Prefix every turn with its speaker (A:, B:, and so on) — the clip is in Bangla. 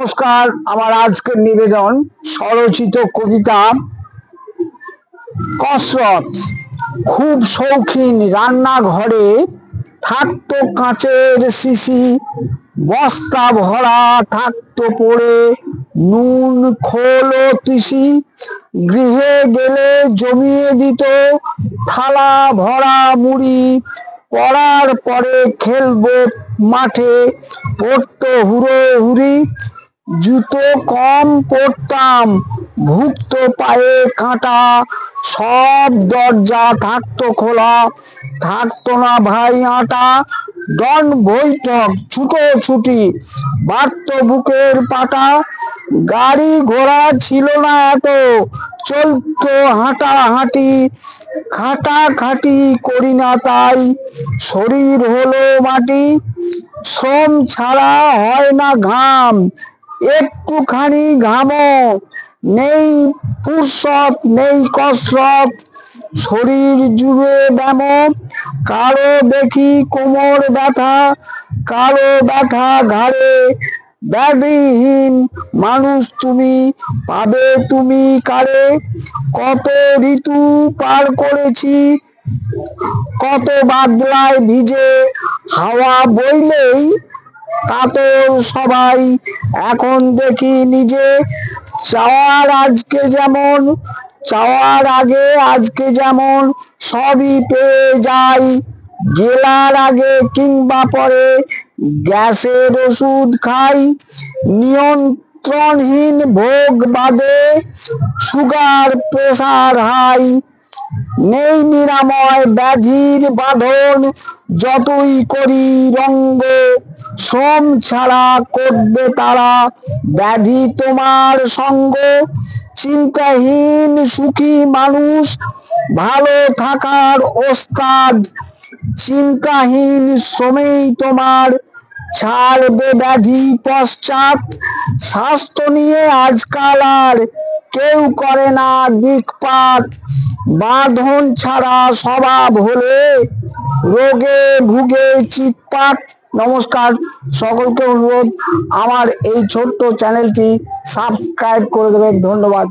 A: নমস্কার। আমার আজকের নিবেদন স্বরচিত কবিতা কসরত। খুব শৌখিন রান্নাঘরে থাকতো কাঁচের শিশি, বস্তা ভরা থাকতো পড়ে নুন খোল ও তিসি। গৃহে গেলে জমিয়ে দিত থালা ভরা মুড়ি, পড়ার পরে খেলবো মাঠে পড়তো হুড়োহুড়ি। জুতো কম পরতাম, ভুগতো পায়ে কাঁটা, সব দরজা থাকতো খোলা, থাকতো না ভাই আটা। ডন বৈঠক ছুটোছুটি, বাড়তো বুকের পাটা, গাড়ি ঘোড়া ছিল না এত, চলতো হাঁটাহাঁটি। খাটাখাটি করি না তাই শরীর হলো মাটি, শ্রম ছাড়া হয় না ঘাম, একটুখানি ঘামও নেই, ফুরসত নেই কসরত, শরীর জুড়ে ব্যামো। কারো দেখি কোমর ব্যথা, কারো ব্যথা ঘাড়ে, ব্যাধিহীন মানুষ তুমি, পাবে তুমি কারে। কত ঋতু পার করেছি, কত বাদলায় ভিজে, হাওয়া বইলেই কাতর সবাই, এখন দেখি নিজে। চাওয়ার আজকে যেমন, চাওয়ার আগে আজকে যেমন সবই পেয়ে যাই, গেলার আগে কিংবা পরে গ্যাসের ওষুধ খাই। নিয়ন্ত্রণহীন ভোগ বাদে সুগার প্রেসার হাই, নেই নিরাময় ব্যাধির বাঁধন, যতই করি রঙ্গ। শ্রম ছাড়া করবে তারা ব্যাধি তোমার সঙ্গ। চিন্তাহীন সুখী মানুষ ভালো থাকার ওস্তাদ, চিন্তাহীন শ্রমেই তোমার ছাড়বে ব্যাধি পশ্চাৎ। স্বাস্থ্য নিয়ে আজকাল আর কেউ করে না দিকপাত, বাঁধন ছাড়া স্বভাব হলে রোগে ভুগে চিৎপাত। নমস্কার, সকলকে অনুরোধ আমার এই ছোট্ট চ্যানেলটি সাবস্ক্রাইব করে দেবেন। ধন্যবাদ।